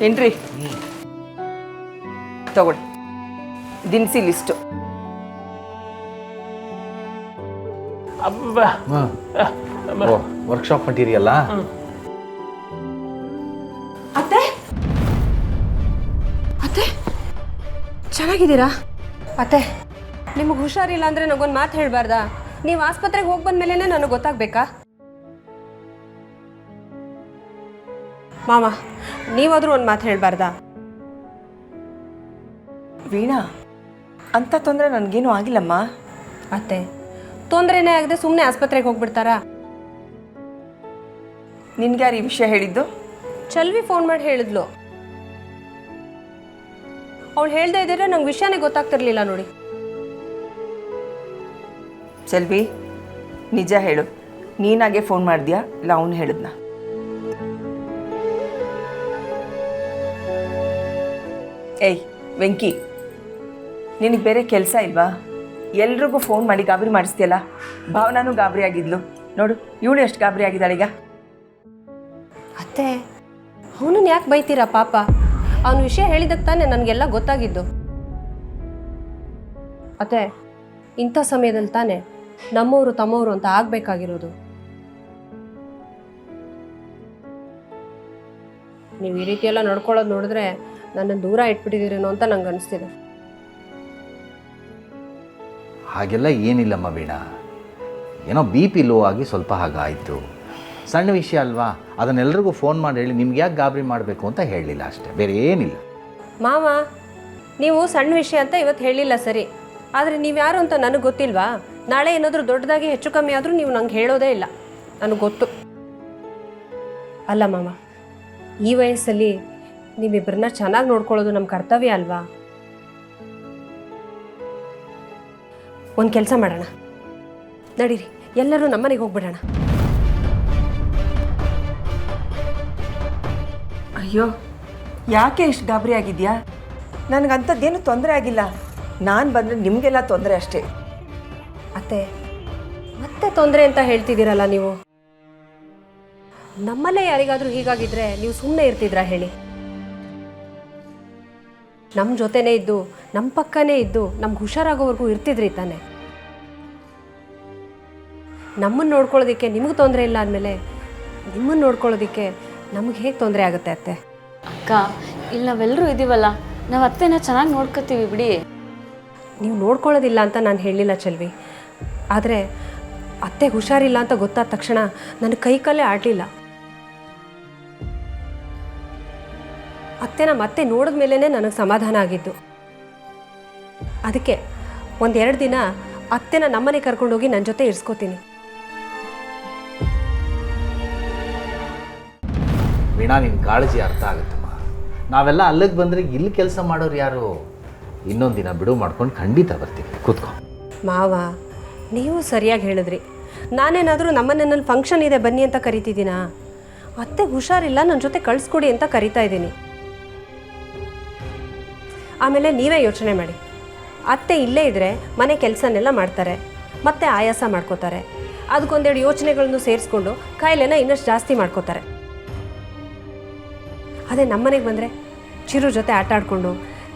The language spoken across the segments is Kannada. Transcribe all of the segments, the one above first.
ಏನ್ರಿ ತಗೊಳ್ಳಿ ದಿನಸಿ ಲಿಸ್ಟು. ವರ್ಕ್ಶಾಪ್ ಮಟೀರಿಯಲ್ಲ. ಅತ್ತೆ ಅತ್ತೆ ಚೆನ್ನಾಗಿದ್ದೀರಾ? ಅತ್ತೆ ನಿಮಗೆ ಹುಷಾರಿಲ್ಲ ಅಂದರೆ ನನಗೊಂದು ಮಾತು ಹೇಳಬಾರ್ದಾ? ನೀವು ಆಸ್ಪತ್ರೆಗೆ ಹೋಗಿ ಬಂದಮೇಲೆ ನನಗೆ ಗೊತ್ತಾಗಬೇಕಾ? ಮಾವ ನೀವಾದರೂ ಒಂದು ಮಾತು ಹೇಳಬಾರ್ದಾ? ವೀಣಾ, ಅಂಥ ತೊಂದರೆ ನನಗೇನು ಆಗಿಲ್ಲಮ್ಮ. ಅತ್ತೆ ತೊಂದರೆನೇ ಆಗದೆ ಸುಮ್ಮನೆ ಆಸ್ಪತ್ರೆಗೆ ಹೋಗ್ಬಿಡ್ತಾರಾ? ನಿನ್ಗ್ಯಾರು ಈ ವಿಷಯ ಹೇಳಿದ್ದು? ಚಲ್ವಿ ಫೋನ್ ಮಾಡಿ ಹೇಳಿದ್ಲು. ಅವಳು ಹೇಳ್ದೆ ಇದ್ದರೆ ನಂಗೆ ವಿಷಯನೇ ಗೊತ್ತಾಗ್ತಿರ್ಲಿಲ್ಲ ನೋಡಿ. ಚೆಲ್ವಿ, ನಿಜ ಹೇಳು, ನೀನಾಗೆ ಫೋನ್ ಮಾಡಿದ್ಯಾ ಇಲ್ಲ ಅವನು ಹೇಳಿದ್ನ? ಏಯ್ ವೆಂಕಿ, ನಿನಗೆ ಬೇರೆ ಕೆಲಸ ಇಲ್ವಾ? ಎಲ್ರಿಗೂ ಫೋನ್ ಮಾಡಿ ಗಾಬರಿ ಮಾಡಿಸ್ತೀಯಲ್ಲ. ಭಾವನಾನು ಗಾಬರಿ ಆಗಿದ್ಲು ನೋಡು, ಇವಳು ಎಷ್ಟು ಗಾಬರಿ ಆಗಿದ್ದಾಳೀಗ. ಅತ್ತೆ ಅವನನ್ನ ಯಾಕೆ ಬೈತೀರಾ? ಪಾಪ ಅವನ ವಿಷಯ ಹೇಳಿದಕ್ಕೆ ತಾನೇ ನನಗೆಲ್ಲ ಗೊತ್ತಾಗಿದ್ದು. ಅತ್ತೆ ಇಂಥ ಸಮಯದಲ್ಲಿ ತಾನೇ ನಮ್ಮವರು ತಮ್ಮವರು ಅಂತ ಆಗಬೇಕಾಗಿರೋದು. ನೀವು ಈ ರೀತಿ ಎಲ್ಲ ನಡ್ಕೊಳ್ಳೋದು ನೋಡಿದ್ರೆ ನನ್ನನ್ನು ದೂರ ಇಟ್ಬಿಟ್ಟಿದ್ದೀರೇನೋ ಅಂತ ನಂಗೆ ಅನಿಸ್ತಿದೆ. ಹಾಗೆಲ್ಲ ಏನಿಲ್ಲಮ್ಮ ವೀಣಾ, ಏನೋ BP ಲೋ ಆಗಿ ಸ್ವಲ್ಪ ಹಾಗಾಯಿತು, ಸಣ್ಣ ವಿಷಯ ಅಲ್ವಾ, ಅದನ್ನೆಲ್ಲರಿಗೂ ಫೋನ್ ಮಾಡಿ ಹೇಳಿ ನಿಮ್ಗೆ ಯಾಕೆ ಗಾಬರಿ ಮಾಡಬೇಕು ಅಂತ ಹೇಳಲಿಲ್ಲ ಅಷ್ಟೇ, ಬೇರೆ ಏನಿಲ್ಲ. ಮಾವ ನೀವು ಸಣ್ಣ ವಿಷಯ ಅಂತ ಇವತ್ತು ಹೇಳಿಲ್ಲ ಸರಿ, ಆದರೆ ನೀವು ಯಾರು ಅಂತ ನನಗೆ ಗೊತ್ತಿಲ್ವಾ? ನಾಳೆ ಏನಾದರೂ ದೊಡ್ಡದಾಗಿ ಹೆಚ್ಚು ಕಮ್ಮಿ ಆದರೂ ನೀವು ನಂಗೆ ಹೇಳೋದೇ ಇಲ್ಲ, ನನಗೆ ಗೊತ್ತು. ಅಲ್ಲ ಮಾವ, ಈ ವಯಸ್ಸಲ್ಲಿ ನೀವಿಬ್ಬರನ್ನ ಚೆನ್ನಾಗಿ ನೋಡ್ಕೊಳ್ಳೋದು ನಮ್ಮ ಕರ್ತವ್ಯ ಅಲ್ವಾ? ಒಂದು ಕೆಲಸ ಮಾಡೋಣ, ನಡೀರಿ ಎಲ್ಲರೂ ನಮ್ಮನೆಗೆ ಹೋಗ್ಬಿಡೋಣ. ಅಯ್ಯೋ, ಯಾಕೆ ಇಷ್ಟು ಗಾಬರಿ ಆಗಿದ್ಯಾ? ನನಗಂಥದ್ದೇನು ತೊಂದರೆ ಆಗಿಲ್ಲ. ನಾನು ಬಂದರೆ ನಿಮಗೆಲ್ಲ ತೊಂದರೆ ಅಷ್ಟೇ. ಅತ್ತೆ ಮತ್ತೆ ತೊಂದರೆ ಅಂತ ಹೇಳ್ತಿದ್ದೀರಲ್ಲ ನೀವು. ನಮ್ಮಲ್ಲೇ ಯಾರಿಗಾದರೂ ಹೀಗಾಗಿದ್ರೆ ನೀವು ಸುಮ್ಮನೆ ಇರ್ತಿದ್ರಾ ಹೇಳಿ? ನಮ್ಮ ಜೊತೆನೇ ಇದ್ದು ನಮ್ಮ ಪಕ್ಕನೇ ಇದ್ದು ನಮ್ಗೆ ಹುಷಾರಾಗೋವರೆಗೂ ಇರ್ತಿದ್ರಿ ತಾನೆ. ನಮ್ಮನ್ನು ನೋಡ್ಕೊಳ್ಳೋದಕ್ಕೆ ನಿಮಗೆ ತೊಂದರೆ ಇಲ್ಲ ಅಂದಮೇಲೆ ನಿಮ್ಮನ್ನು ನೋಡ್ಕೊಳ್ಳೋದಕ್ಕೆ ನಮಗೆ ಹೇಗೆ ತೊಂದರೆ ಆಗುತ್ತೆ ಅತ್ತೆ? ಅಕ್ಕ ಇಲ್ಲಿ ನಾವೆಲ್ಲರೂ ಇದ್ದೀವಲ್ಲ, ನಾವು ಅತ್ತೆನ ಚೆನ್ನಾಗಿ ನೋಡ್ಕೋತೀವಿ ಬಿಡಿ. ನೀವು ನೋಡ್ಕೊಳ್ಳೋದಿಲ್ಲ ಅಂತ ನಾನು ಹೇಳಿಲ್ಲ ಚೆಲ್ವಿ, ಆದರೆ ಅತ್ತೆಗೆ ಹುಷಾರಿಲ್ಲ ಅಂತ ಗೊತ್ತಾದ ತಕ್ಷಣ ನನ್ನ ಕೈ ಕಾಲೇ ಆಡಲಿಲ್ಲ. ಅತ್ತೆನ ಮತ್ತೆ ನೋಡಿದ ಮೇಲೇ ನನಗೆ ಸಮಾಧಾನ ಆಗಿದ್ದು. ಅದಕ್ಕೆ 1-2 ದಿನ ಅತ್ತೆನ ನಮ್ಮನೆ ಕರ್ಕೊಂಡೋಗಿ ನನ್ನ ಜೊತೆ ಇರಿಸ್ಕೋತೀನಿ. ವೀಣಾ, ನಿನ್ನ ಕಾಳಜಿ ಅರ್ಥ ಆಗುತ್ತಮ್ಮ. ನಾವೆಲ್ಲ ಅಲ್ಲಿಗೆ ಬಂದರೆ ಇಲ್ಲಿ ಕೆಲಸ ಮಾಡೋರು ಯಾರು? ಇನ್ನೊಂದು ದಿನ ಬಿಡು ಮಾಡ್ಕೊಂಡು ಖಂಡಿತ ಬರ್ತೀವಿ, ಕೂತ್ಕೊ. ಮಾವ ನೀವು ಸರಿಯಾಗಿ ಹೇಳಿದ್ರಿ. ನಾನೇನಾದರೂ ನಮ್ಮನೆಯಲ್ಲಿ ಫಂಕ್ಷನ್ ಇದೆ ಬನ್ನಿ ಅಂತ ಕರಿತಿದ್ದೀನಾ? ಅತ್ತೆಗೆ ಹುಷಾರಿಲ್ಲ, ನನ್ನ ಜೊತೆ ಕಳಿಸ್ಕೊಡಿ ಅಂತ ಕರಿತಾ ಇದ್ದೀನಿ. ಆಮೇಲೆ ನೀವೇ ಯೋಚನೆ ಮಾಡಿ, ಅತ್ತೆ ಇಲ್ಲೇ ಇದ್ದರೆ ಮನೆ ಕೆಲಸನೆಲ್ಲ ಮಾಡ್ತಾರೆ, ಮತ್ತೆ ಆಯಾಸ ಮಾಡ್ಕೋತಾರೆ, ಅದಕ್ಕೊಂದೆರಡು ಯೋಚನೆಗಳನ್ನು ಸೇರಿಸ್ಕೊಂಡು ಕಾಯಿಲೆನ ಇನ್ನಷ್ಟು ಜಾಸ್ತಿ ಮಾಡ್ಕೋತಾರೆ. ಅದೇ ನಮ್ಮನೆಗೆ ಬಂದರೆ ಚಿರು ಜೊತೆ ಆಟ ಆಡಿಕೊಂಡು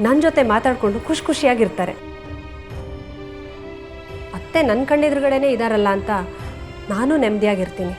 ನನ್ನ ಜೊತೆ ಮಾತಾಡಿಕೊಂಡು ಖುಷಿಯಾಗಿರ್ತಾರೆ. ಅತ್ತೆ ನನ್ನ ಕಣ್ಣೆದುರುಗಡೆನೇ ಇದ್ದಾರಲ್ಲ ಅಂತ ನಾನು ನೆಮ್ಮದಿಯಾಗಿರ್ತೀನಿ.